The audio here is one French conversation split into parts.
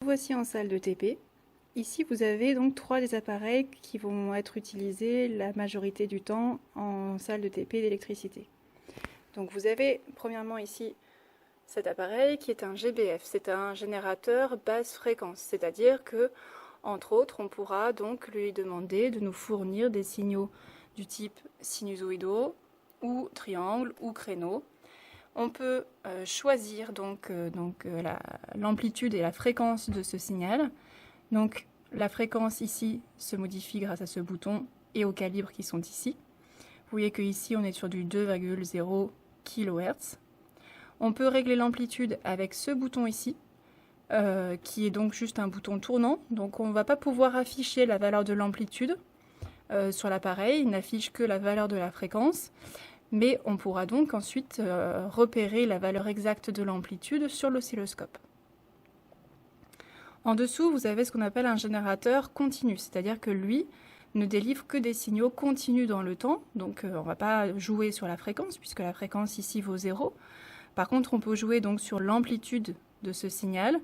Voici en salle de TP. Ici, vous avez donc 3 des appareils qui vont être utilisés la majorité du temps en salle de TP d'électricité. Donc vous avez premièrement ici cet appareil qui est un GBF, c'est un générateur basse fréquence, c'est-à-dire que, entre autres, on pourra donc lui demander de nous fournir des signaux du type sinusoïdaux ou triangle ou créneau. On peut choisir l'amplitude et la fréquence de ce signal. Donc la fréquence ici se modifie grâce à ce bouton et aux calibres qui sont ici. Vous voyez qu'ici on est sur du 2,0 kHz. On peut régler l'amplitude avec ce bouton ici, qui est donc juste un bouton tournant. Donc on ne va pas pouvoir afficher la valeur de l'amplitude sur l'appareil, il n'affiche que la valeur de la fréquence. Mais on pourra donc ensuite repérer la valeur exacte de l'amplitude sur l'oscilloscope. En dessous, vous avez ce qu'on appelle un générateur continu, c'est-à-dire que lui ne délivre que des signaux continus dans le temps, donc on ne va pas jouer sur la fréquence, puisque la fréquence ici vaut 0. Par contre, on peut jouer donc sur l'amplitude de ce signal.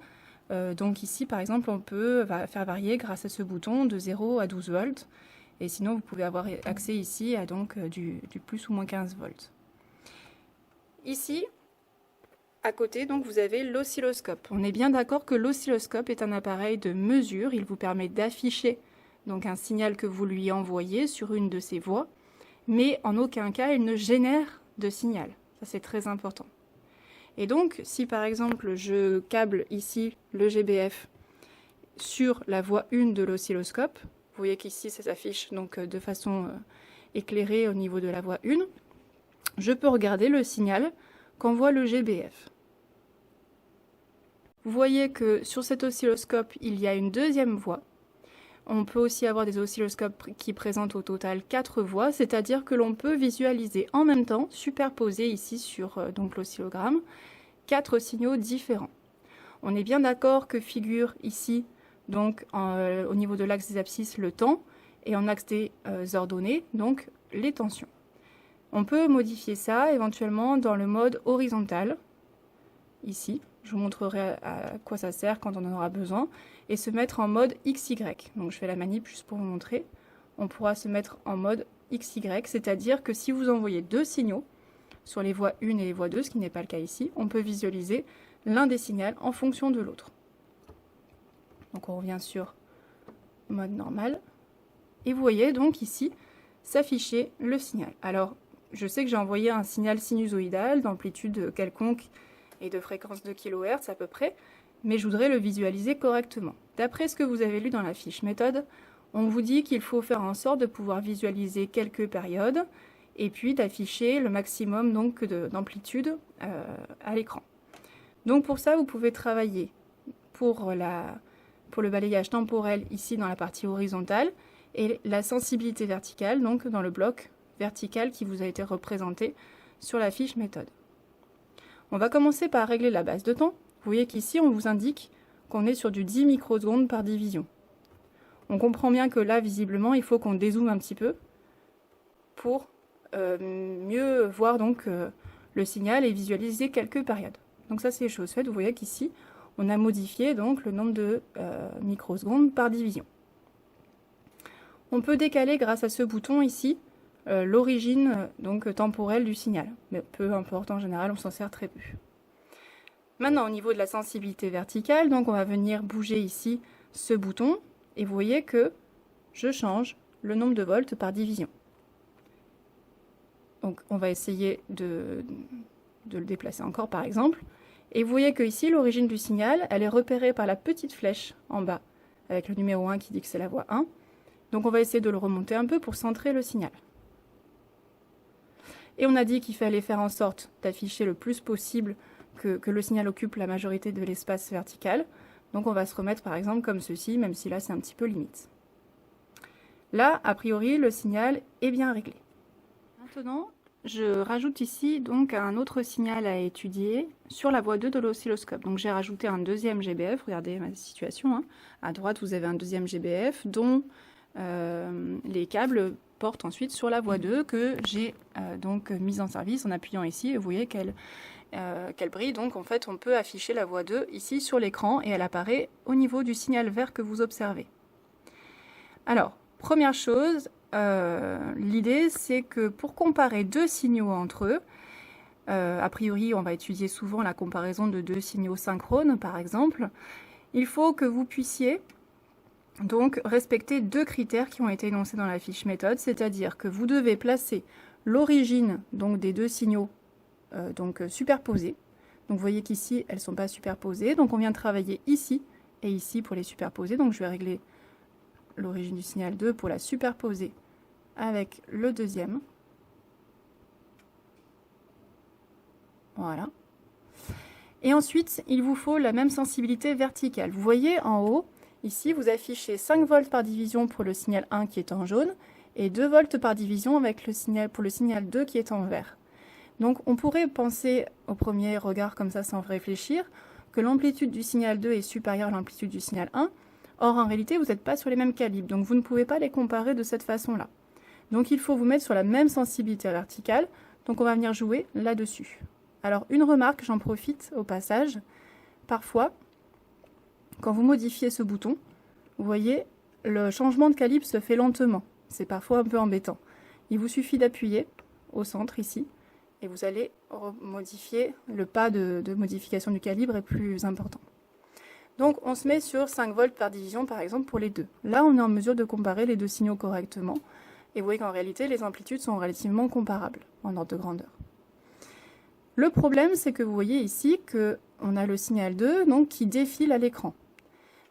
Donc ici, par exemple, on peut faire varier grâce à ce bouton de 0 à 12 volts. Et sinon, vous pouvez avoir accès ici à donc du plus ou moins 15 volts. Ici, à côté, donc, vous avez l'oscilloscope. On est bien d'accord que l'oscilloscope est un appareil de mesure. Il vous permet d'afficher donc un signal que vous lui envoyez sur une de ses voies, mais en aucun cas, il ne génère de signal. Ça, c'est très important. Et donc, si par exemple, je câble ici le GBF sur la voie 1 de l'oscilloscope, vous voyez qu'ici, ça s'affiche donc de façon éclairée au niveau de la voie 1. Je peux regarder le signal qu'envoie le GBF. Vous voyez que sur cet oscilloscope, il y a une deuxième voie. On peut aussi avoir des oscilloscopes qui présentent au total 4 voies, c'est-à-dire que l'on peut visualiser en même temps, superposés ici sur l'oscillogramme, 4 signaux différents. On est bien d'accord que figure ici donc au niveau de l'axe des abscisses le temps et en axe des ordonnées donc les tensions. On peut modifier ça éventuellement dans le mode horizontal, ici, je vous montrerai à quoi ça sert quand on en aura besoin, et se mettre en mode XY. Donc je fais la manip juste pour vous montrer. On pourra se mettre en mode XY, c'est-à-dire que si vous envoyez 2 signaux sur les voies 1 et les voies 2, ce qui n'est pas le cas ici, on peut visualiser l'un des signaux en fonction de l'autre. Donc on revient sur mode normal. Et vous voyez donc ici s'afficher le signal. Alors je sais que j'ai envoyé un signal sinusoïdal d'amplitude quelconque et de fréquence de kHz à peu près, mais je voudrais le visualiser correctement. D'après ce que vous avez lu dans la fiche méthode, on vous dit qu'il faut faire en sorte de pouvoir visualiser quelques périodes et puis d'afficher le maximum donc d'amplitude à l'écran. Donc pour ça, vous pouvez travailler pour le balayage temporel ici dans la partie horizontale et la sensibilité verticale donc dans le bloc vertical qui vous a été représenté sur la fiche méthode. On va commencer par régler la base de temps. Vous voyez qu'ici on vous indique qu'on est sur du 10 microsecondes par division. On comprend bien que là visiblement il faut qu'on dézoome un petit peu pour mieux voir donc le signal et visualiser quelques périodes. Donc ça c'est chose faite. Vous voyez qu'ici on a modifié donc le nombre de microsecondes par division. On peut décaler grâce à ce bouton ici l'origine donc temporelle du signal, mais peu importe, en général on s'en sert très peu. Maintenant au niveau de la sensibilité verticale, donc on va venir bouger ici ce bouton et vous voyez que je change le nombre de volts par division. Donc on va essayer de le déplacer encore par exemple. Et vous voyez que ici, l'origine du signal, elle est repérée par la petite flèche en bas, avec le numéro 1 qui dit que c'est la voie 1. Donc on va essayer de le remonter un peu pour centrer le signal. Et on a dit qu'il fallait faire en sorte d'afficher le plus possible que le signal occupe la majorité de l'espace vertical. Donc on va se remettre par exemple comme ceci, même si là c'est un petit peu limite. Là, a priori, le signal est bien réglé. Maintenant, je rajoute ici donc un autre signal à étudier sur la voie 2 de l'oscilloscope. Donc j'ai rajouté un deuxième GBF, regardez ma situation, hein. À droite vous avez un deuxième GBF dont les câbles porte ensuite sur la voie 2 que j'ai donc mise en service en appuyant ici. Et vous voyez qu'elle brille. Donc en fait, on peut afficher la voie 2 ici sur l'écran et elle apparaît au niveau du signal vert que vous observez. Alors, première chose, l'idée c'est que pour comparer deux signaux entre eux, a priori on va étudier souvent la comparaison de deux signaux synchrones par exemple, il faut que vous puissiez donc respecter deux critères qui ont été énoncés dans la fiche méthode, c'est-à-dire que vous devez placer l'origine donc des deux signaux superposés. Donc vous voyez qu'ici elles ne sont pas superposées, donc on vient travailler ici et ici pour les superposer. Donc je vais régler l'origine du signal 2 pour la superposer avec le deuxième. Voilà. Et ensuite, il vous faut la même sensibilité verticale. Vous voyez en haut, ici, vous affichez 5 volts par division pour le signal 1 qui est en jaune et 2 volts par division avec pour le signal 2 qui est en vert. Donc on pourrait penser au premier regard comme ça sans réfléchir que l'amplitude du signal 2 est supérieure à l'amplitude du signal 1. Or en réalité vous n'êtes pas sur les mêmes calibres, donc vous ne pouvez pas les comparer de cette façon-là. Donc il faut vous mettre sur la même sensibilité verticale, donc on va venir jouer là-dessus. Alors une remarque, j'en profite au passage, parfois quand vous modifiez ce bouton, vous voyez le changement de calibre se fait lentement, c'est parfois un peu embêtant. Il vous suffit d'appuyer au centre ici, et vous allez modifier, le pas de modification du calibre est plus important. Donc on se met sur 5 volts par division par exemple pour les deux. Là on est en mesure de comparer les deux signaux correctement, et vous voyez qu'en réalité les amplitudes sont relativement comparables en ordre de grandeur. Le problème c'est que vous voyez ici qu'on a le signal 2 donc, qui défile à l'écran.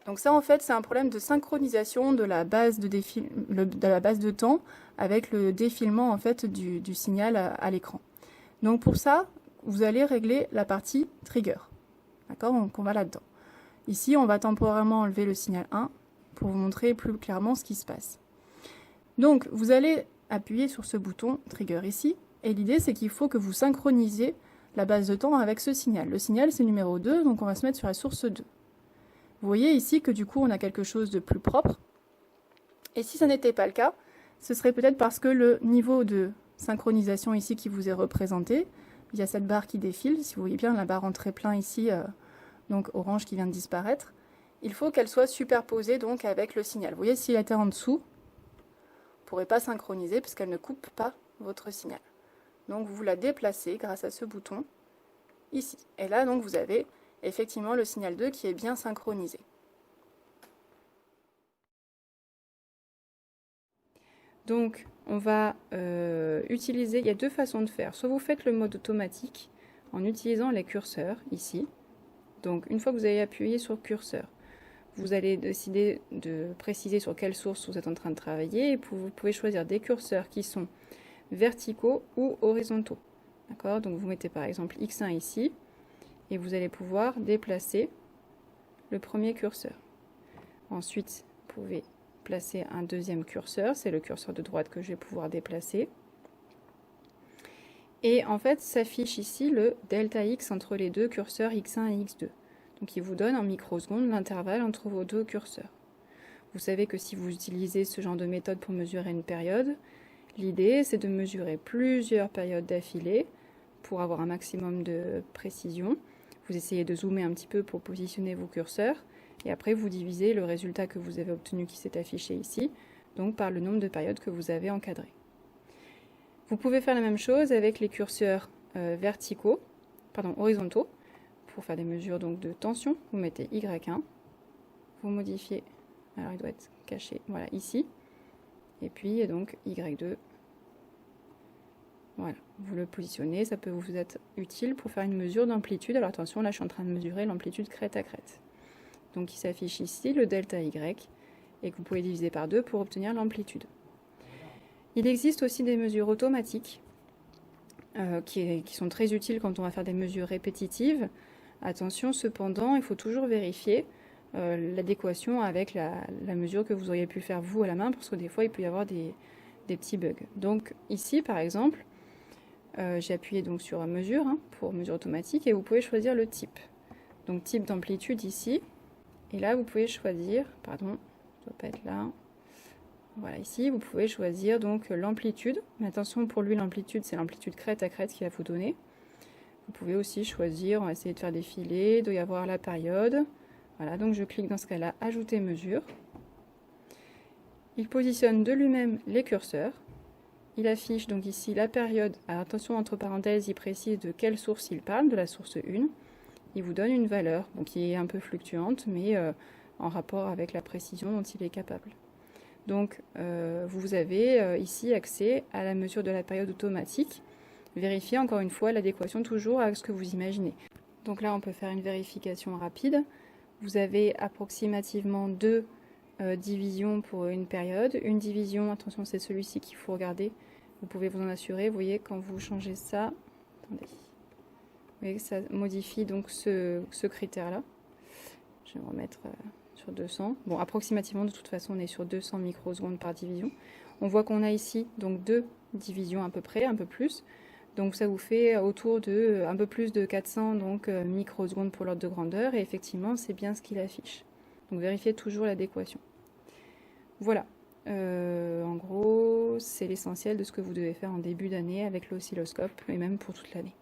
Donc ça en fait c'est un problème de synchronisation de la base de temps avec le défilement en fait du signal à l'écran. Donc pour ça, vous allez régler la partie trigger. D'accord? Donc on va là-dedans. Ici, on va temporairement enlever le signal 1 pour vous montrer plus clairement ce qui se passe. Donc vous allez appuyer sur ce bouton trigger ici. Et l'idée, c'est qu'il faut que vous synchronisiez la base de temps avec ce signal. Le signal, c'est numéro 2, donc on va se mettre sur la source 2. Vous voyez ici que du coup, on a quelque chose de plus propre. Et si ça n'était pas le cas, ce serait peut-être parce que le niveau de synchronisation ici qui vous est représenté, il y a cette barre qui défile, si vous voyez bien la barre en trait plein ici, donc orange qui vient de disparaître, il faut qu'elle soit superposée donc avec le signal. Vous voyez, s'il était en dessous, vous ne pourrez pas synchroniser parce qu'elle ne coupe pas votre signal. Donc vous la déplacez grâce à ce bouton ici. Et là donc vous avez effectivement le signal 2 qui est bien synchronisé. Donc, on va utiliser, il y a deux façons de faire. Soit vous faites le mode automatique en utilisant les curseurs ici. Donc, une fois que vous avez appuyé sur curseur, vous allez décider de préciser sur quelle source vous êtes en train de travailler. Et vous pouvez choisir des curseurs qui sont verticaux ou horizontaux. D'accord? Donc, vous mettez par exemple X1 ici et vous allez pouvoir déplacer le premier curseur. Ensuite, vous pouvez placer un deuxième curseur, c'est le curseur de droite que je vais pouvoir déplacer. Et en fait, s'affiche ici le delta X entre les deux curseurs X1 et X2. Donc il vous donne en microsecondes l'intervalle entre vos deux curseurs. Vous savez que si vous utilisez ce genre de méthode pour mesurer une période, l'idée c'est de mesurer plusieurs périodes d'affilée pour avoir un maximum de précision. Vous essayez de zoomer un petit peu pour positionner vos curseurs. Et après, vous divisez le résultat que vous avez obtenu qui s'est affiché ici, donc par le nombre de périodes que vous avez encadrées. Vous pouvez faire la même chose avec les curseurs horizontaux, pour faire des mesures donc, de tension. Vous mettez Y1, vous modifiez, alors il doit être caché, voilà, ici, et puis donc Y2, voilà, vous le positionnez, ça peut vous être utile pour faire une mesure d'amplitude. Alors attention, là je suis en train de mesurer l'amplitude crête à crête. Donc il s'affiche ici le delta Y et que vous pouvez diviser par 2 pour obtenir l'amplitude. Il existe aussi des mesures automatiques qui sont très utiles quand on va faire des mesures répétitives. Attention cependant, il faut toujours vérifier l'adéquation avec la mesure que vous auriez pu faire vous à la main, parce que des fois il peut y avoir des petits bugs. Donc ici par exemple, j'ai appuyé donc sur mesure pour mesure automatique et vous pouvez choisir le type. Donc type d'amplitude ici. Et là, vous pouvez choisir, pardon, ça ne doit pas être là, Voilà, ici, vous pouvez choisir donc l'amplitude. Mais attention, pour lui, l'amplitude, c'est l'amplitude crête à crête qui va vous donner. Vous pouvez aussi choisir, on va essayer de faire défiler, il doit y avoir la période. Voilà, donc je clique dans ce cas-là, ajouter mesure. Il positionne de lui-même les curseurs. Il affiche donc ici la période. Alors attention, entre parenthèses, il précise de quelle source il parle, de la source 1. Il vous donne une valeur bon, qui est un peu fluctuante, mais en rapport avec la précision dont il est capable. Donc vous avez ici accès à la mesure de la période automatique. Vérifiez encore une fois l'adéquation toujours à ce que vous imaginez. Donc là, on peut faire une vérification rapide. Vous avez approximativement 2 divisions pour une période. Une division, attention, c'est celui-ci qu'il faut regarder. Vous pouvez vous en assurer. Vous voyez, quand vous changez ça, attendez. Vous voyez que ça modifie donc ce critère-là. Je vais me remettre sur 200. Bon, approximativement, de toute façon, on est sur 200 microsecondes par division. On voit qu'on a ici donc 2 divisions à peu près, un peu plus. Donc ça vous fait autour de un peu plus de 400 donc, microsecondes pour l'ordre de grandeur. Et effectivement, c'est bien ce qu'il affiche. Donc vérifiez toujours l'adéquation. Voilà. En gros, c'est l'essentiel de ce que vous devez faire en début d'année avec l'oscilloscope et même pour toute l'année.